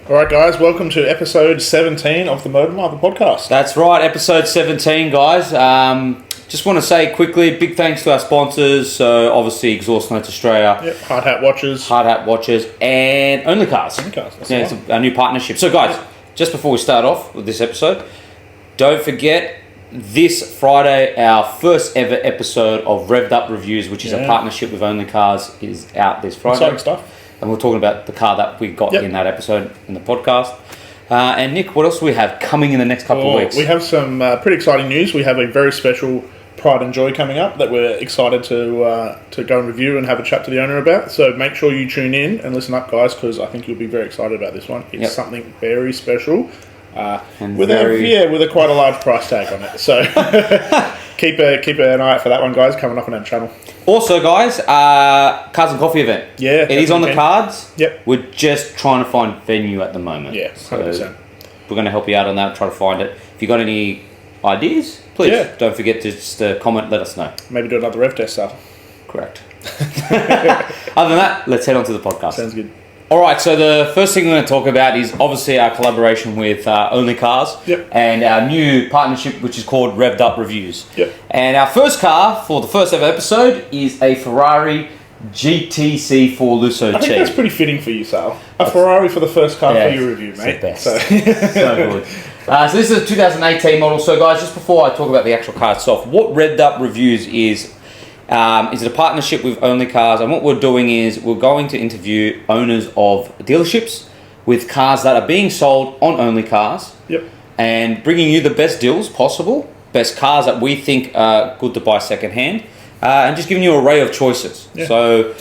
Alright guys, welcome to episode 17 of the MotorMarvel Podcast. That's right, episode 17 guys. Just want to say quickly, big thanks to our sponsors. So obviously Exhaust Notes Australia. Yep, Hard Hat Watches. And Onlycars. Onlycars, Yeah, it's our new partnership. So guys, just before we start off with this episode, don't forget this Friday, our first ever episode of Revdupreviews, which is a partnership with Onlycars, is out this Friday. Exciting stuff. And we're talking about the car that we got in that episode in the podcast. And Nick, what else do we have coming in the next couple of weeks? We have some pretty exciting news. We have a very special Pride and Joy coming up that we're excited to go and review and have a chat to the owner about. So make sure you tune in and listen up, guys, because I think you'll be very excited about this one. It's something very special. With a quite a large price tag on it. So keep an eye out for that one, guys, coming up on our channel. Also, guys, Cars and Coffee event. Yeah. It is on the cards. Yep. We're just trying to find venue at the moment. Yeah, 100%. So we're going to help you out on that, try to find it. If you got any ideas, please don't forget to just comment, let us know. Maybe do another rev test, Sal. Correct. Other than that, let's head on to the podcast. Sounds good. Alright, so the first thing we're going to talk about is obviously our collaboration with Onlycars and our new partnership, which is called Revdupreviews. Yep. And our first car for the first ever episode is a Ferrari GTC4 Lusso T. I think that's pretty fitting for you, Sal. A Ferrari for the first car for your review, mate. It's the best. So good. So this is a 2018 model. So guys, just before I talk about the actual car itself, what Revdupreviews is it a partnership with Onlycars, and what we're doing is we're going to interview owners of dealerships with cars that are being sold on Onlycars, and bringing you the best deals possible, best cars that we think are good to buy secondhand, and just giving you an array of choices. So,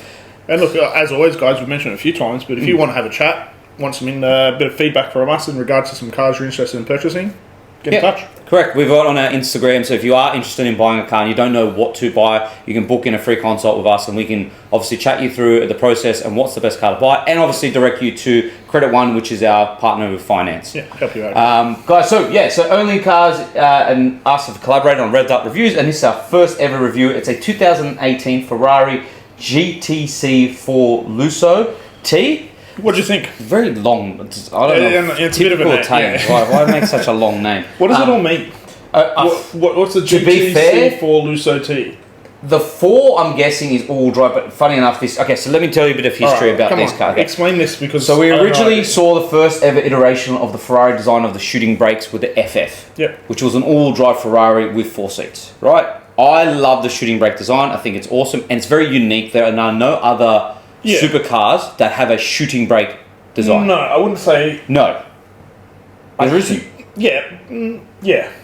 and look, as always, guys, we've mentioned it a few times, but if you want to have a chat, want some bit of feedback from us in regards to some cars you're interested in purchasing, get in touch. Correct. We've got on our Instagram, so if you are interested in buying a car and you don't know what to buy, you can book in a free consult with us and we can obviously chat you through the process and what's the best car to buy, and obviously direct you to Credit One, which is our partner with finance. Yeah, help you out. Guys, so Onlycars and us have collaborated on Revdupreviews, and this is our first ever review. It's a 2018 Ferrari GTC4 Lusso T. What do you think? Very long. I don't know. It's a bit of a name. Italian. Why make such a long name? What does it all mean? What's the GTC4 Lusso T? The 4, I'm guessing, is all drive, but funny enough, this... Okay, so let me tell you a bit of history about this car. Okay. Explain this, because... So we originally saw the first ever iteration of the Ferrari design of the shooting brakes with the FF, which was an all-drive Ferrari with 4 seats, right? I love the shooting brake design. I think it's awesome, and it's very unique. There are no other supercars that have a shooting brake design. No, I wouldn't say... No. There isn't. Yeah.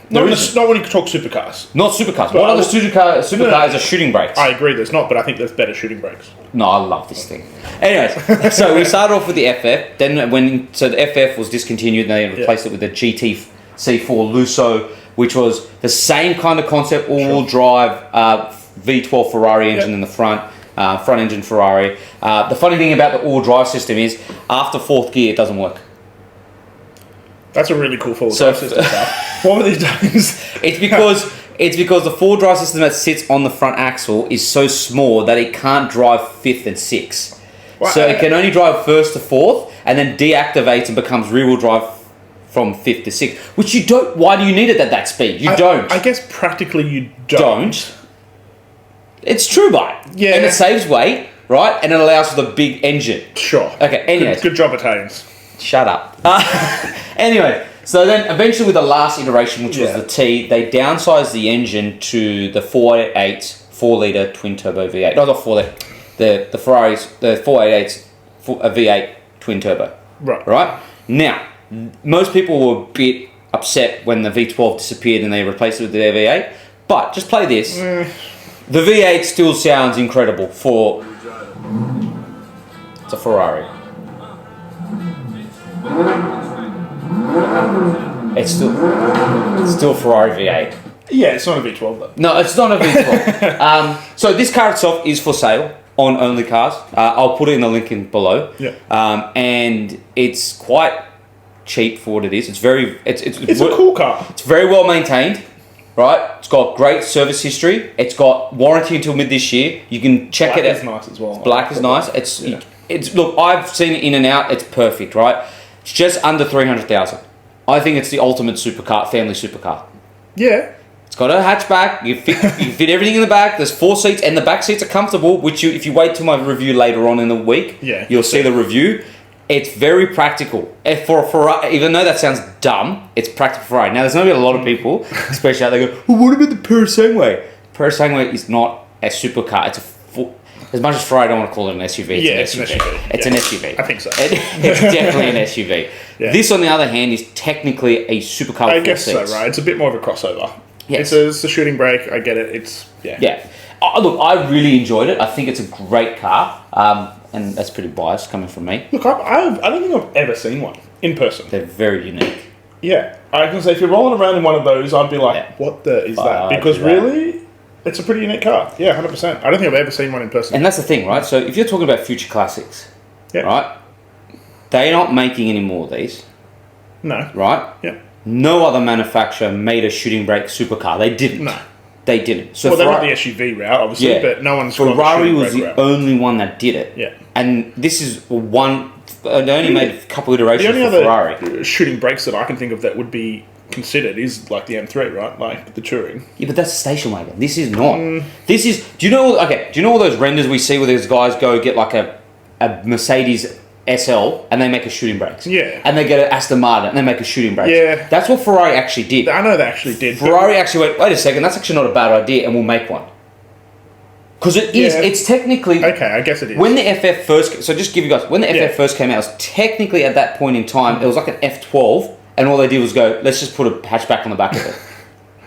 Not when you talk supercars. Not supercars. What other supercar is a shooting brakes? I agree there's not, but I think there's better shooting brakes. No, I love this thing. Anyways, so we started off with the FF. Then the FF was discontinued, and they replaced it with the GTC4 Lusso, which was the same kind of concept, all-wheel drive V12 Ferrari engine in the front engine Ferrari. The funny thing about the all drive system is after 4th gear it doesn't work. That's a really cool four-wheel drive system. What were these days? It's because the four-wheel drive system that sits on the front axle is so small that it can't drive 5th and 6th. Wow. So it can only drive 1st to 4th, and then deactivates and becomes rear-wheel drive from 5th to 6th. Which you don't. Why do you need it at that speed? You don't. I guess practically you don't. It's true, but and it saves weight, right? And it allows for the big engine. Sure. Okay. Anyways, good job, Italians. Shut up. Anyway, so then eventually with the last iteration, which was the T, they downsized the engine to the 488 4-litre twin-turbo V8. No, not 4-litre. The Ferraris, the 488's V8 twin-turbo. Right? Now, most people were a bit upset when the V12 disappeared and they replaced it with the V8. But just play this. The V8 still sounds incredible for... It's a Ferrari. It's still Ferrari V8. Yeah, it's not a V12 though. No, it's not a V12. So this car itself is for sale on Onlycars. I'll put it in the link in below. Yeah. And it's quite cheap for what it is. It's a cool car. It's very well maintained, right? It's got great service history. It's got warranty until mid this year. You can check it out. Black is nice as well. Black is nice. It's look, I've seen it in and out. It's perfect, right? It's just under 300,000. I think it's the ultimate supercar, family supercar. Yeah. It's got a hatchback. You fit everything in the back. There's 4 seats, and the back seats are comfortable. Which if you wait till my review later on in the week, you'll see the review. It's very practical. For a Ferrari, even though that sounds dumb, it's practical for Ferrari. Now, there's going to be a lot of people, especially out there, go, well, what about the Petersham? Petersham is not a supercar. It's as much as Ferrari don't want to call it an SUV, it's an SUV. It's an SUV. I think so. It's definitely an SUV. Yeah. This, on the other hand, is technically a supercar. I guess so, right? It's a bit more of a crossover. Yes. It's a shooting brake. I get it. Yeah. Look, I really enjoyed it. I think it's a great car, and that's pretty biased coming from me. Look, I don't think I've ever seen one in person. They're very unique. Yeah, I can say if you're rolling around in one of those, I'd be like, what the is that? Because really, it's a pretty unique car. Yeah, 100%. I don't think I've ever seen one in person. And that's the thing, right? So if you're talking about future classics, right? They're not making any more of these. No. Right? Yeah. No other manufacturer made a shooting brake supercar. They didn't. No. They didn't. So they went the SUV route, obviously, but no one's Ferrari was the only one that did it. Yeah. And this is one. They only made a couple iterations for Ferrari. The only other shooting brakes that I can think of that would be considered is like the M3, right? Like the Touring. Yeah, but that's a station wagon. This is not. This is. Do you know? Okay. Do you know all those renders we see where these guys go get like a Mercedes SL and they make a shooting brakes? Yeah. And they get an Aston Martin and they make a shooting brakes. Yeah. That's what Ferrari actually did. I know they actually did. Ferrari actually went, wait a second, that's actually not a bad idea, and we'll make one. Because it is, it's technically... Okay, I guess it is. When the FF first... So just give you guys... When the FF first came out, it was technically at that point in time, it was like an F12, and all they did was go, let's just put a hatchback on the back of it.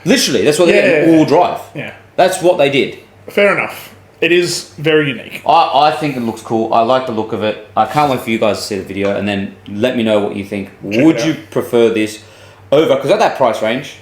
Literally, that's what they did, all drive. Yeah. That's what they did. Fair enough. It is very unique. I think it looks cool. I like the look of it. I can't wait for you guys to see the video, and then let me know what you think. Would you prefer this over... Because at that price range,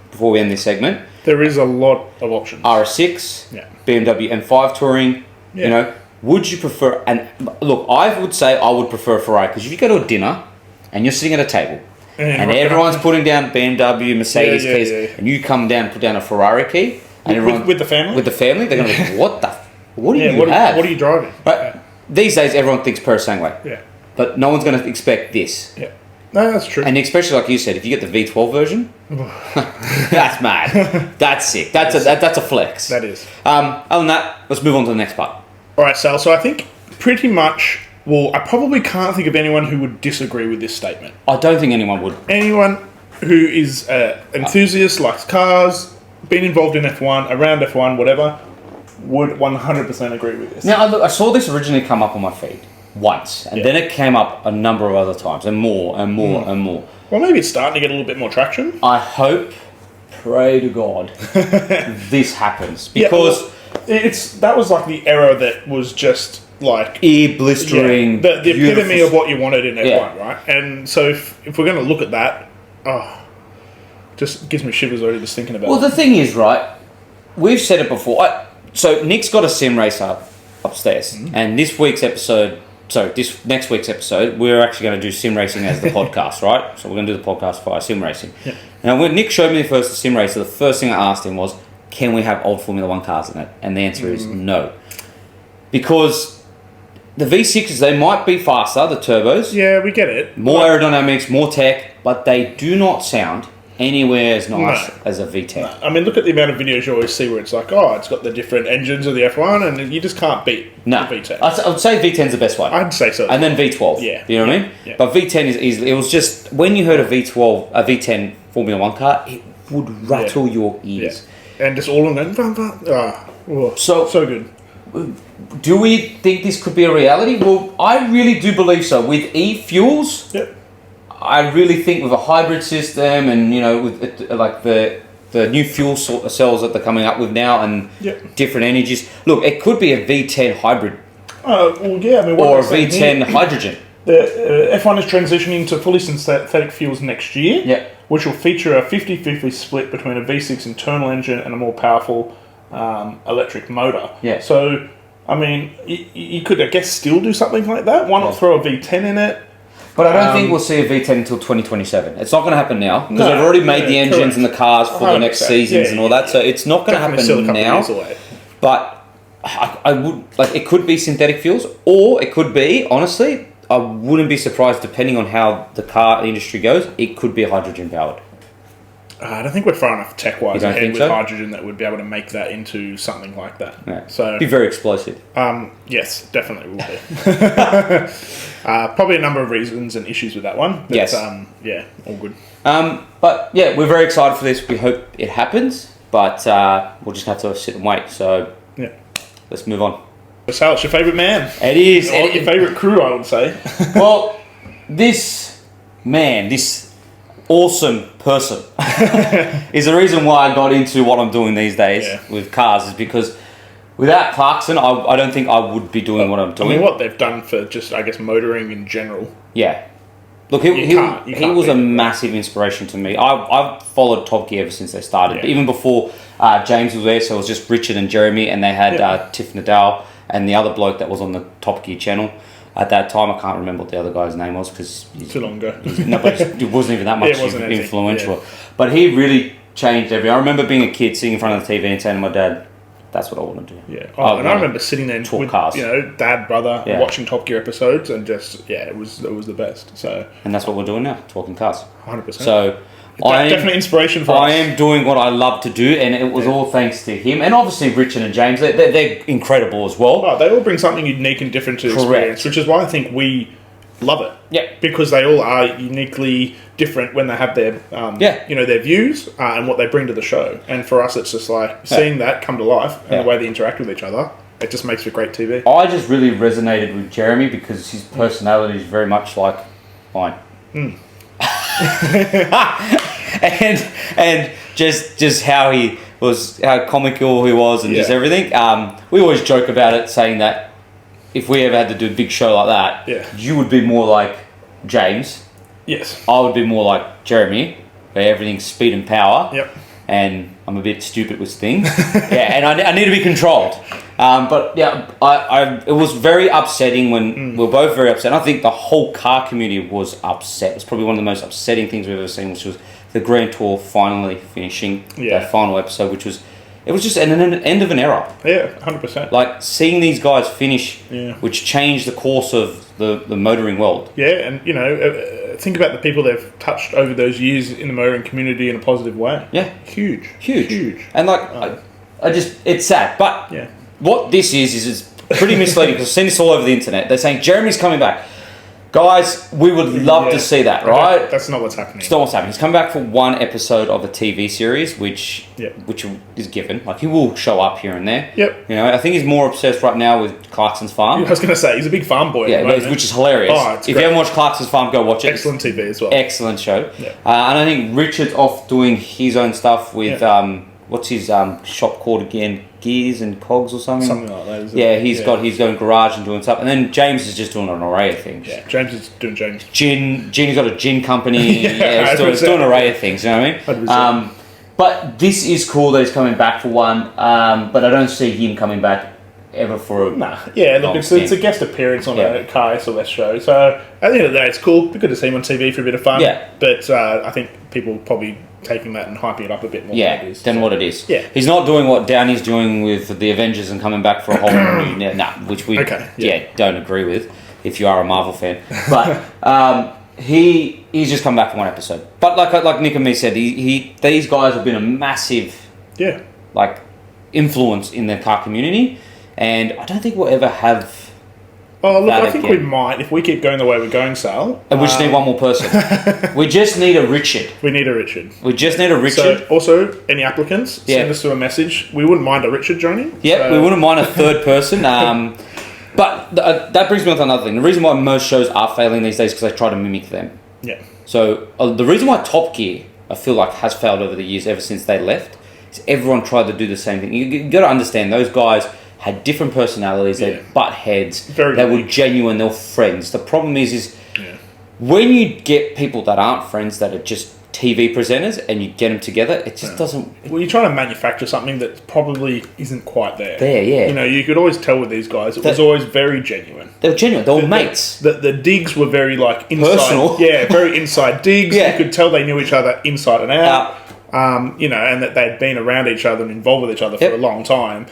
before we end this segment... There is a lot of options. RS6, BMW M5 Touring, you know, would you prefer... And look, I would say I would prefer a Ferrari, because if you go to a dinner and you're sitting at a table and everyone's putting down BMW, Mercedes keys, and you come down and put down a Ferrari key... And with the family? With the family, they're going to be what the... What do you have? What are you driving? Right. These days, everyone thinks Petersham. Yeah. But no one's going to expect this. Yeah. No, that's true. And especially like you said, if you get the V12 version, that's mad. That's sick. That's a flex. That is. Other than that, let's move on to the next part. All right, Sal. So I think pretty much... Well, I probably can't think of anyone who would disagree with this statement. I don't think anyone would. Anyone who is an enthusiast, likes cars, been involved in F1, around F1, whatever, would 100% agree with this. Now, I saw this originally come up on my feed once, and then it came up a number of other times, and more and more and more. Well, maybe it's starting to get a little bit more traction. I hope, pray to God, this happens, because that was like the era that was just like ear blistering, the epitome of what you wanted in F1, right? And so if we're going to look at that, just gives me shivers already just thinking about it. Well, the thing is, right, we've said it before. So Nick's got a sim racer upstairs, and this next week's episode, we're actually going to do sim racing as the podcast, right? So we're going to do the podcast via sim racing. Yeah. Now, when Nick showed me the first sim racer, the first thing I asked him was, can we have old Formula 1 cars in it? And the answer is no. Because the V6s, they might be faster, the turbos. Yeah, we get it. More aerodynamics, more tech, but they do not sound anywhere as nice as a V10. No. I mean, look at the amount of videos you always see where it's like, it's got the different engines of the F1, and you just can't beat the V10. I would say V10's the best one. I'd say so. And then V12. Yeah. You know what I mean? Yeah. But V10 is easily... It was just... When you heard a V10 Formula 1 car, it would rattle your ears. Yeah. And just all of them going... so good. Do we think this could be a reality? Well, I really do believe so. With e-fuels... Yep. I really think with a hybrid system and, you know, with like the new fuel cells that they're coming up with now and different energies. Look, it could be a V10 hybrid. Or a V10 hydrogen. The F1 is transitioning to fully synthetic fuels next year, which will feature a 50-50 split between a V6 internal engine and a more powerful electric motor. Yeah. So, I mean, you could, I guess, still do something like that. Why not throw a V10 in it? But I don't think we'll see a V10 until 2027. It's not going to happen now because they've already made the engines and the cars for the next seasons and all that. So it's not going to happen now. But I would like it could be synthetic fuels, or it could be honestly I wouldn't be surprised, depending on how the car industry goes, it could be hydrogen powered. I don't think we're far enough tech-wise ahead with so? hydrogen that would be able to make that into something like that. Yeah. So It'd be very explosive. Yes, definitely will be. Probably a number of reasons and issues with that one. But, Yes. Yeah, all good. But yeah, we're very excited for this. We hope it happens, but we'll just have to sit and wait. So Yeah. let's move on. Sal, it's your favourite man. It is. Or your favourite crew, I would say. Well, this awesome person is the reason why I got into what I'm doing these days with cars, is because without Clarkson, I don't think I would be doing what I'm doing. I mean, what they've done for just, I guess, motoring in general. Yeah. Look, he can't was a beat it. massive inspiration to me. I've followed Top Gear ever since they started. Yeah. Even before James was there, so it was just Richard and Jeremy, and they had Tiff Nadal and the other bloke that was on the Top Gear channel. At that time, I can't remember what the other guy's name was because Too long ago. no, but it wasn't even that much it wasn't influential. anything, But he really changed everything. I remember being a kid sitting in front of the TV and saying to my dad, "That's what I want to do." Yeah. Oh, and I remember sitting there with cars. dad, brother, Yeah. watching Top Gear episodes, and just it was the best. So And that's what we're doing now, talking cars. 100%. So Definitely inspiration for us. I am doing what I love to do, and it was all thanks to him. And obviously Richard and James, they're incredible as well. Oh, they all bring something unique and different to the experience, which is why I think we love it. Yeah. Because they all are uniquely different when they have their, their views and what they bring to the show. And for us, it's just like seeing that come to life and the way they interact with each other. It just makes for great TV. I just really resonated with Jeremy because his personality is very much like mine. and just how he was, how comical he was, and just everything. We always joke about it, saying that if we ever had to do a big show like that, you would be more like James. Yes. I would be more like Jeremy, where everything's speed and power. Yep. And I'm a bit stupid with things. And I need to be controlled. But it was very upsetting when we were both very upset. I think the whole car community was upset. It's probably one of the most upsetting things we've ever seen, which was the Grand Tour finally finishing that final episode, which was just an end of an era. Yeah, 100%. Like seeing these guys finish, which changed the course of the motoring world. Yeah, and think about the people they've touched over those years in the motoring community in a positive way. Yeah. Huge. And it's sad. But what this is it's pretty misleading because I've seen this all over the internet. They're saying Jeremy's coming back. Guys, we would love to see that, right? That's not what's happening. It's not what's happening. He's coming back for one episode of a TV series, which is given. Like, he will show up here and there. Yep. I think he's more obsessed right now with Clarkson's Farm. I was going to say, he's a big farm boy. Yeah, which is hilarious. Oh, it's if great. you haven't watched Clarkson's Farm, go watch it. Excellent TV as well. Excellent show. Yeah. And I think Richard's off doing his own stuff with, what's his shop called again? Gears and Cogs or something? Something like that, isn't Yeah, it? he's got his own garage and doing stuff. And then James is just doing an array of things. Yeah, James is doing James. He's got a gin company. He's doing an array of things, you know what I mean? 100%. But this is cool that he's coming back for one. But I don't see him coming back ever for a it's a guest appearance on a car SLS show. So at the end of the day, it's cool. It'd be good to see him on TV for a bit of fun. Yeah. But I think people probably taking that and hyping it up a bit more than it is. What it is. Yeah. He's not doing what Downey's doing with the Avengers and coming back for a whole new... which we don't agree with if you are a Marvel fan. But he's just come back for one episode. But like Nick and me said, these guys have been a massive influence in the car community, and I don't think we'll ever have... Oh, look, I think we might, if we keep going the way we're going, Sal. And we just need one more person. We just need a Richard. We need a Richard. So, also, any applicants, send us through a message. We wouldn't mind a Richard joining. Yeah, we wouldn't mind a third person. But that brings me on to another thing. The reason why most shows are failing these days is because they try to mimic them. Yeah. So, the reason why Top Gear, I feel like, has failed over the years, ever since they left, is everyone tried to do the same thing. You got to understand, those guys had different personalities, they butt heads, they were genuine, they were friends. The problem is when you get people that aren't friends, that are just TV presenters, and you get them together, it just doesn't... Well, you're trying to manufacture something that probably isn't quite there. Yeah. You could always tell with these guys, it was always very genuine. They were genuine, they were mates. The digs were very, inside... Personal. Yeah, very inside digs. You could tell they knew each other inside and out. And that they'd been around each other and involved with each other for a long time.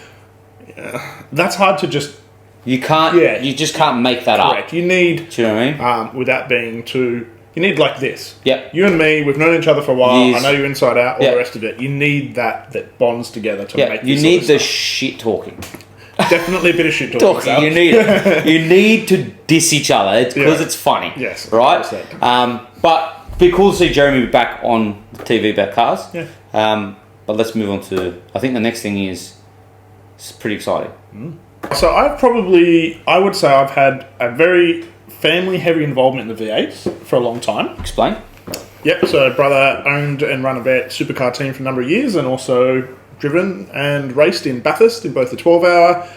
That's hard to just You can't. Yeah. You just can't make that Correct. up. You need, Do you know what I mean? without being too... You need like this. Yep. You and me, we've known each other for a while. Years. I know you inside out, all Yep. the rest of it. You need that bonds together to Yeah. make this You sort need of the stuff. shit talking. Definitely a bit of shit talking. Sal. You need it. You need to diss each other. It's because it's funny. Yes, Right? 100%. But it'd be cool to see Jeremy back on the TV about cars. Yeah. But let's move on to... I think the next thing is... It's pretty exciting. So I would say I've had a very family-heavy involvement in the V8s for a long time. Explain. Yep, so brother owned and run a V8 Supercar team for a number of years and also driven and raced in Bathurst in both the 12-hour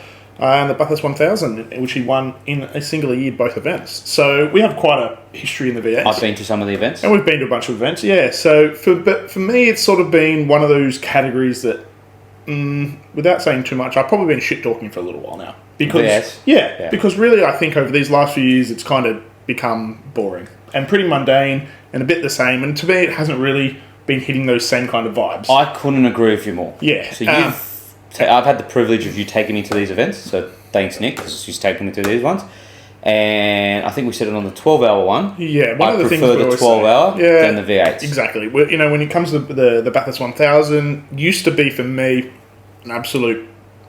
and the Bathurst 1000, which he won in a single year, both events. So we have quite a history in the V8s. I've been to some of the events. And we've been to a bunch of events, yeah. So for me, it's sort of been one of those categories that, without saying too much, I've probably been shit-talking for a little while now. Because, yeah. because really I think over these last few years it's kind of become boring and pretty mundane and a bit the same. And to me, it hasn't really been hitting those same kind of vibes. I couldn't agree with you more. Yeah. So I've had the privilege of you taking me to these events. So thanks, Nick, because she's taken me to these ones. And I think we said it on the 12-hour one. Yeah, I prefer the 12-hour than the V8s. Exactly. Well, when it comes to the Bathurst 1000, used to be for me an absolute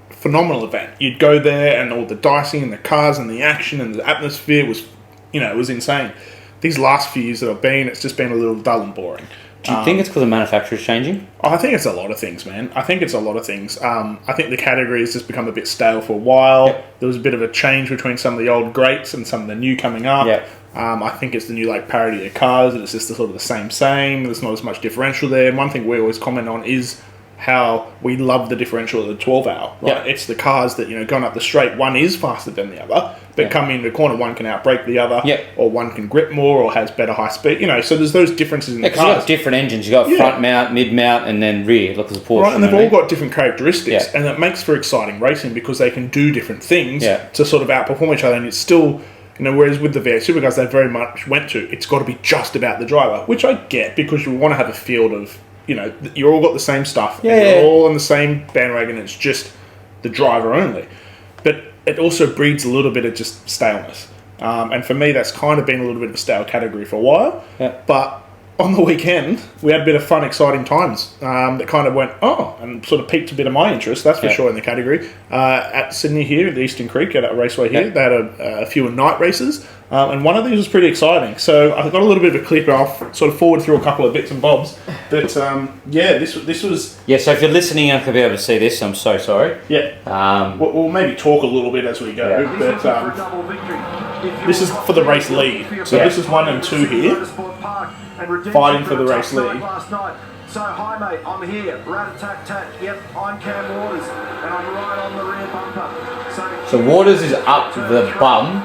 phenomenal event. You'd go there and all the dicing and the cars and the action and the atmosphere was, it was insane. These last few years that I've been, it's just been a little dull and boring. Do you think it's because the manufacturer's changing? I think it's a lot of things, man. I think it's a lot of things. I think the category has just become a bit stale for a while. Yep. There was a bit of a change between some of the old greats and some of the new coming up. Yep. I think it's the new parody of cars, and it's just sort of the same. There's not as much differential there. And one thing we always comment on is how we love the differential of the 12-hour. Right? Yep. It's the cars that, going up the straight, one is faster than the other, but coming into the corner, one can outbrake the other, or one can grip more or has better high speed. So there's those differences in the cars. You've got different engines. You've got front mount, mid mount, and then rear. Look at the Porsche. Right, and they've all got different characteristics, and it makes for exciting racing because they can do different things to sort of outperform each other, and it's still... whereas with the V8 Supercars, they very much went to, it's got to be just about the driver, which I get because you want to have a field of, you all got the same stuff, and you're all on the same bandwagon, it's just the driver only. But it also breeds a little bit of just staleness. And for me, that's kind of been a little bit of a stale category for a while. Yeah. But on the weekend, we had a bit of fun, exciting times that kind of went, and sort of piqued a bit of my interest, that's for sure, in the category. At Sydney here, at the Eastern Creek, at a raceway here, they had a few night races, and one of these was pretty exciting. So I've got a little bit of a clip off, sort of forward through a couple of bits and bobs. But this was... Yeah, so if you're listening, you're not going to be able to see this, I'm so sorry. Yeah. We'll maybe talk a little bit as we go, but this is for the race lead. So this is 1 and 2 here. Fighting for the race lead. So, hi mate, I'm here, rat-a-tat-tat, yep, I'm Cam Waters, and I'm right on the rear bumper. So Waters is up the bum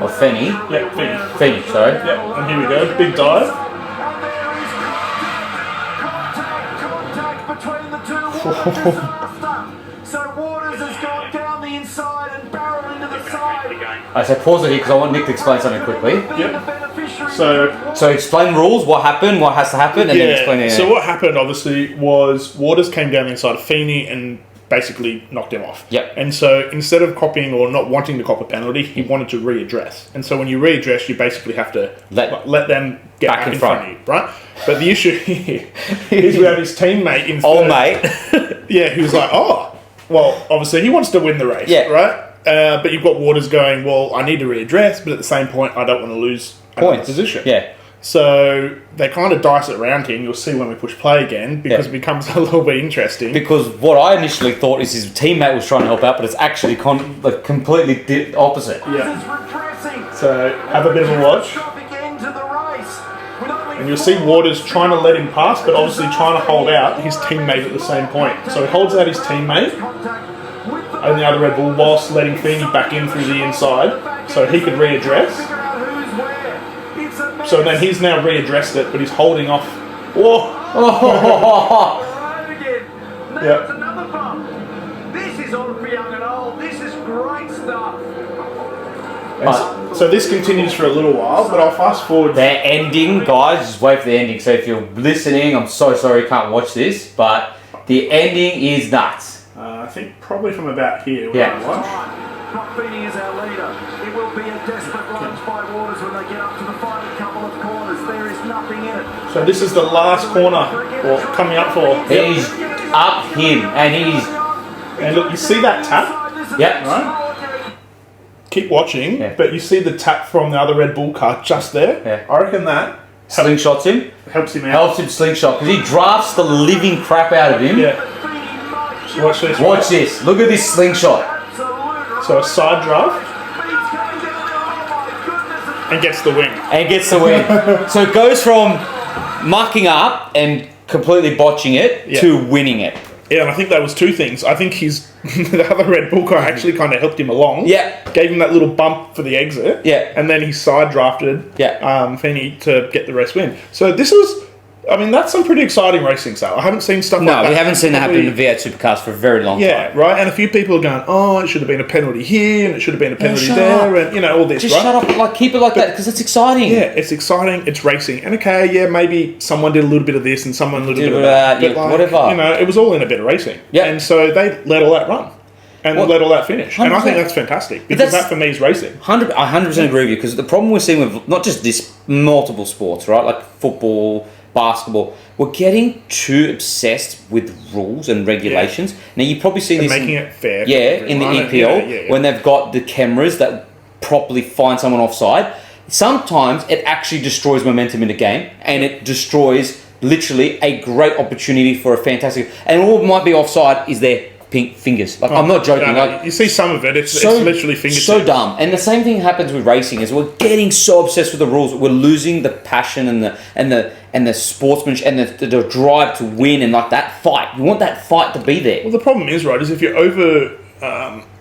of Fenny. Yep, Fenny. Fenny, sorry. Yep, and here we go, big dive. And there is contact between the two. What a disaster! So Waters has gone down the inside and barreled into the side. I say pause it here because I want Nick to explain something quickly. Yep. So explain rules, what happened, what has to happen, and then explain it. So what happened, obviously, was Waters came down the inside of Feeney and basically knocked him off. Yep. And so instead of copying or not wanting to cop a penalty, he wanted to readdress. And so when you readdress, you basically have to let them get back in front of you, right? But the issue here is we have his teammate in old mate. Yeah, who's like, well, obviously he wants to win the race, right? But you've got Waters going, well, I need to readdress, but at the same point, I don't want to lose points position. Yeah. So they kind of dice it around here, and you'll see when we push play again, because it becomes a little bit interesting. Because what I initially thought is his teammate was trying to help out, but it's actually completely opposite. Yeah. So have a bit of a watch. And you'll see Waters trying to let him pass, but obviously trying to hold out his teammate at the same point. So he holds out his teammate on the other Red Bull whilst letting Feeney back in through the inside so he could readdress. So then he's now readdressed it, but he's holding off. Whoa! Yeah. Another bump. This is on for young and old. This is great stuff. So this continues for a little while, but I'll fast forward. They're ending, guys. Just wait for the ending. So if you're listening, I'm so sorry you can't watch this, but the ending is nuts. I think probably from about here. Yeah. Buffini is our leader. It will be a desperate lunge by Waters when they get up to the final couple of corners. There is nothing in it. So this is the last corner, or coming up for. He's up him, and he's... And look, you see that tap? Yep. Right? Keep watching, Yeah. but you see the tap from the other Red Bull car just there. Yeah. I reckon that Slingshots him. helps him out. Helps him slingshot, because he drafts the living crap out of him. Yeah. Watch this. Watch this. Look at this slingshot. So a side draft and gets the win. And gets the win. So it goes from mucking up and completely botching it Yeah. to winning it. Yeah, and I think that was two things. I think the other Red Bull car actually kind of helped him along. Yeah. Gave him that little bump for the exit. Yeah. And then he side drafted Feeney to get the race win. So this was, I mean, that's some pretty exciting racing, Sal. I haven't seen stuff like that. No, we haven't seen that happen in the V8 Supercars for a very long Yeah, time. right. And a few people are going, oh, it should have been a penalty here and it should have been a penalty shut there, up. and you know all this, Just right? shut up, like keep it like that, because it's exciting. Yeah, it's exciting. It's racing, and okay, yeah, maybe someone did a little bit of this and someone a little bit of that, yeah, whatever. You know, it was all in a bit of racing. Yeah. And so they let all that run and let all that finish, and I think 100%. that's fantastic because that for me is racing. I 100% agree with you, because the problem we're seeing with not just this multiple sports, right, like football, basketball, we're getting too obsessed with rules and regulations. Now you probably see this Making it fair. for in the everyone, EPL yeah. when they've got the cameras that properly find someone offside. Sometimes it actually destroys momentum in the game, and it destroys literally a great opportunity for a fantastic. And all might be offside is their pink fingers. Like I'm not joking. No, like you see some of it. It's literally fingertips. so dumb. And the same thing happens with racing. Is we're getting so obsessed with the rules, we're losing the passion and the sportsmanship and the drive to win and like that fight. You want that fight to be there. Well, the problem is, right, is if you're over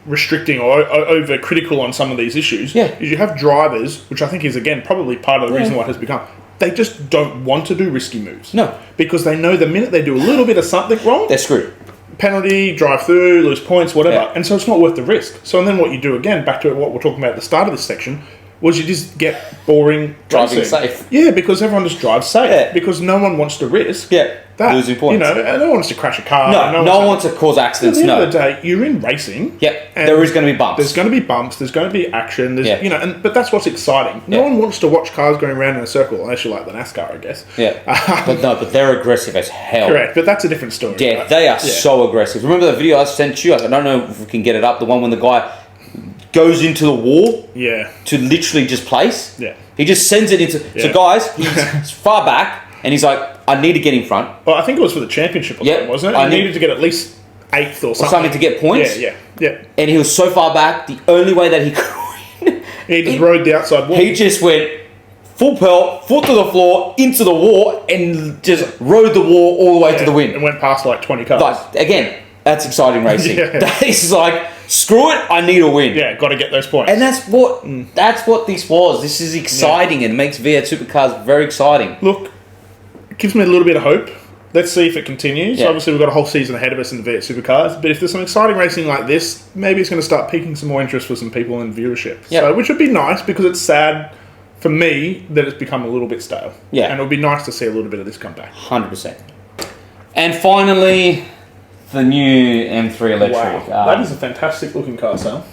restricting or over critical on some of these issues, is you have drivers, which I think is again probably part of the reason why it has become. They just don't want to do risky moves. No, because they know the minute they do a little bit of something wrong, they're screwed. Penalty, drive through, lose points, whatever. Yeah. And so it's not worth the risk. So and then what you do again, back to what we're talking about at the start of this section, was you just get boring Driving racing. safe. Yeah, because everyone just drives safe. Yeah. Because no one wants to risk Yeah, that. losing points. You know, and no one wants to crash a car. No one wants to cause accidents. At the end No. of the day, you're in racing. Yep, and there is going to be bumps. There's going to be bumps. There's going to be action. There's, Yeah. you know, but that's what's exciting. No one wants to watch cars going around in a circle unless you like the NASCAR, I guess. Yeah, but they're aggressive as hell. Correct, but that's a different story. Yeah, right? they are so aggressive. Remember the video I sent you? I don't know if we can get it up. The one when the guy goes into the wall Yeah. to literally just place. Yeah. He just sends it into. So Yeah. guys, he's far back, and he's like, "I need to get in front." Well, I think it was for the championship, or Yeah, something, wasn't it? I You need- needed to get at least 8th or Or something. something to get points. Yeah. And he was so far back, the only way that he could win, He just rode the outside wall. he just went full pelt, foot to the floor, into the wall, and just rode the wall all the way to the win. And went past like 20 cars. Like, again, that's exciting racing. Yeah. That is like, screw it, I need a win. Yeah, got to get those points. And that's what this was. This is exciting and it makes V8 Supercars very exciting. Look, it gives me a little bit of hope. Let's see if it continues. Yeah. Obviously, we've got a whole season ahead of us in the V8 Supercars, but if there's some exciting racing like this, maybe it's going to start piquing some more interest for some people in viewership. Yep. So, which would be nice because it's sad for me that it's become a little bit stale. Yeah. And it would be nice to see a little bit of this come back. 100%. And finally, the new M3 electric. Wow. That is a fantastic looking car, Sal.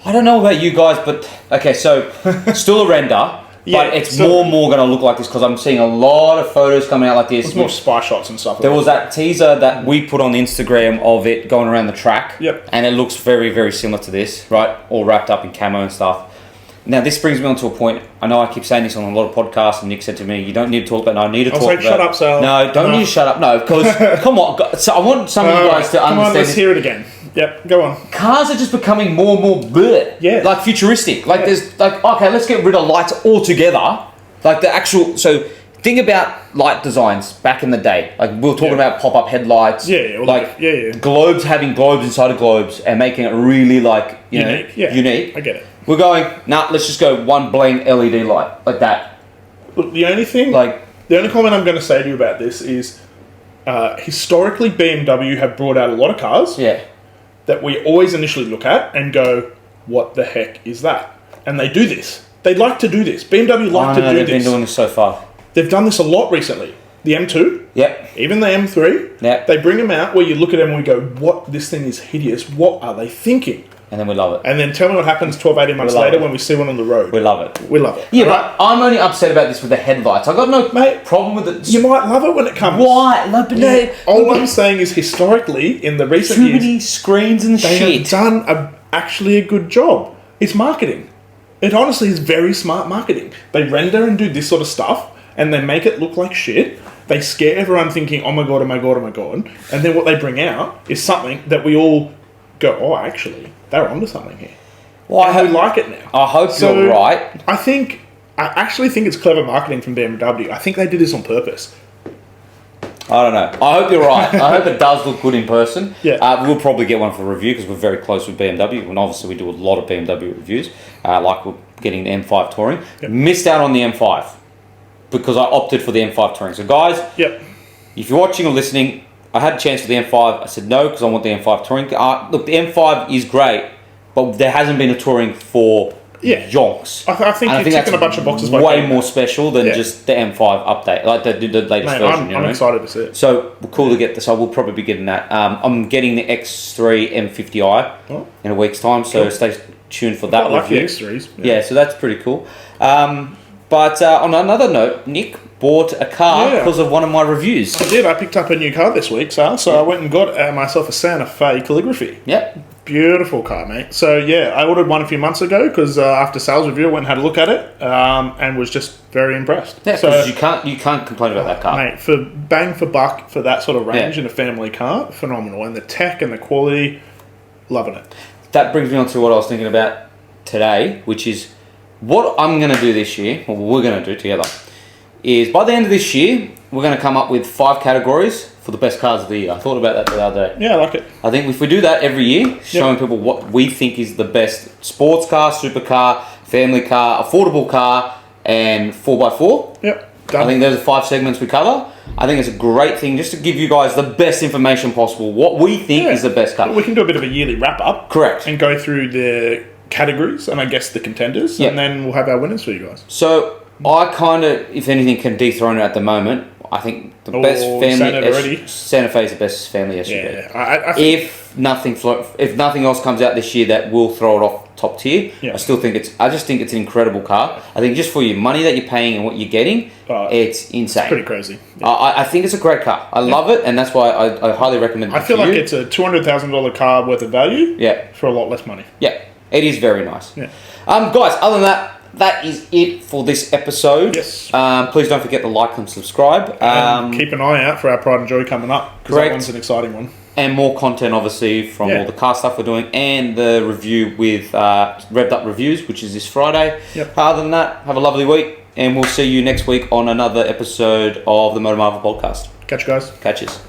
I don't know about you guys, but okay, so still a render, Yeah, but it's still- more and more going to look like this because I'm seeing a lot of photos coming out like this. It's more spy shots and stuff. There was that teaser that we put on Instagram of it going around the track. Yep. And it looks very, very similar to this, right? All wrapped up in camo and stuff. Now, this brings me on to a point. I know I keep saying this on a lot of podcasts, and Nick said to me, you don't need to talk about it. No, I need to I was talk like, about shut up, Sal. No, don't No. need to shut up. No, because, come on. So I want some of you guys to come understand on, let's this. hear it again. Yep, go on. Cars are just becoming more and more bleh. Yeah. Like futuristic. Like Yeah. there's like, okay, let's get rid of lights altogether. Like the actual, so think about light designs back in the day. Like we were talking about pop-up headlights. Yeah, like yeah. globes having globes inside of globes and making it really like, you Unique, know, yeah. unique. I get it. We're going, nah, let's just go one blank LED light like that. Look, the only comment I'm going to say to you about this is historically BMW have brought out a lot of cars Yeah. that we always initially look at and go, what the heck is that? And they do this. They like to do this. BMW like to do they've this. been doing this so far. They've done this a lot recently. The M2, Yep. even the M3, Yep. they bring them out where you look at them and we go, what? This thing is hideous. What are they thinking? And then we love it. And then tell me what happens 12, 18 months We love later it. when we see one on the road. We love it. We love it. Yeah, Right? but I'm only upset about this with the headlights. I got no problem with it. You might love it when it comes. Why? Like, but no, All I'm saying is historically, in the recent too years, many screens and they shit. have done actually a good job. It's marketing. It honestly is very smart marketing. They render and do this sort of stuff, and they make it look like shit. They scare everyone thinking, oh my god, oh my god, oh my god. And then what they bring out is something that we all go, oh, actually, they're onto something here. Well, And we like it now. I hope you're right. I actually think it's clever marketing from BMW. I think they did this on purpose. I don't know. I hope you're right. I hope it does look good in person. Yeah. We'll probably get one for review because we're very close with BMW, and obviously we do a lot of BMW reviews. Like we're getting the M5 Touring. Yep. Missed out on the M5 because I opted for the M5 Touring. So guys, Yep. if you're watching or listening, I had a chance for the M5. I said no because I want the M5 Touring. Look, the M5 is great, but there hasn't been a Touring for yonks. I think you're ticking a bunch of boxes by way getting more that. special than just the M5 update, like the latest Mate, version. I'm excited to see it. So cool to get this. I will probably be getting that. I'm getting the X3 M50i in a week's time, so Cool. stay tuned for that. I like the review. X3s. Yeah, so that's pretty cool. But on another note, Nick bought a car because of one of my reviews. I did. I picked up a new car this week, Sal. So I went and got myself a Santa Fe Calligraphy. Yep. Beautiful car, mate. So yeah, I ordered one a few months ago because after sales review, I went and had a look at it and was just very impressed. Yeah, so, because you can't complain about that car, mate. For bang for buck for that sort of range Yeah. in a family car, phenomenal. And the tech and the quality, loving it. That brings me on to what I was thinking about today, which is what I'm going to do this year, or we're going to do together, is by the end of this year, we're going to come up with 5 categories for the best cars of the year. I thought about that the other day. Yeah, I like it. I think if we do that every year, showing people what we think is the best sports car, supercar, family car, affordable car, and 4x4. Yep. Done. I think those are 5 segments we cover. I think it's a great thing just to give you guys the best information possible. What we think is the best car. We can do a bit of a yearly wrap up. Correct. And go through the categories and I guess the contenders, Yep. and then we'll have our winners for you guys. So I kind of, if anything, can dethrone it at the moment. I think the best family Santa Fe is the best family SUV. Yeah, I think, If nothing else comes out this year that will throw it off top tier, Yeah. I just think it's an incredible car. I think just for your money that you're paying and what you're getting, it's insane. pretty crazy. Yeah. I think it's a great car. I love it, and that's why I highly recommend it. I feel like it's a $200,000 car worth of value. Yeah. For a lot less money. Yeah, it is very nice. Yeah. Guys, other than that, that is it for this episode. Yes. Please don't forget to like and subscribe. And keep an eye out for our Pride and Joy coming up, because that correct. one's an exciting one. And more content, obviously, from all the car stuff we're doing, and the review with Revdupreviews, which is this Friday. Yep. Other than that, have a lovely week, and we'll see you next week on another episode of the MotorMarvel Podcast. Catch you guys. Catches.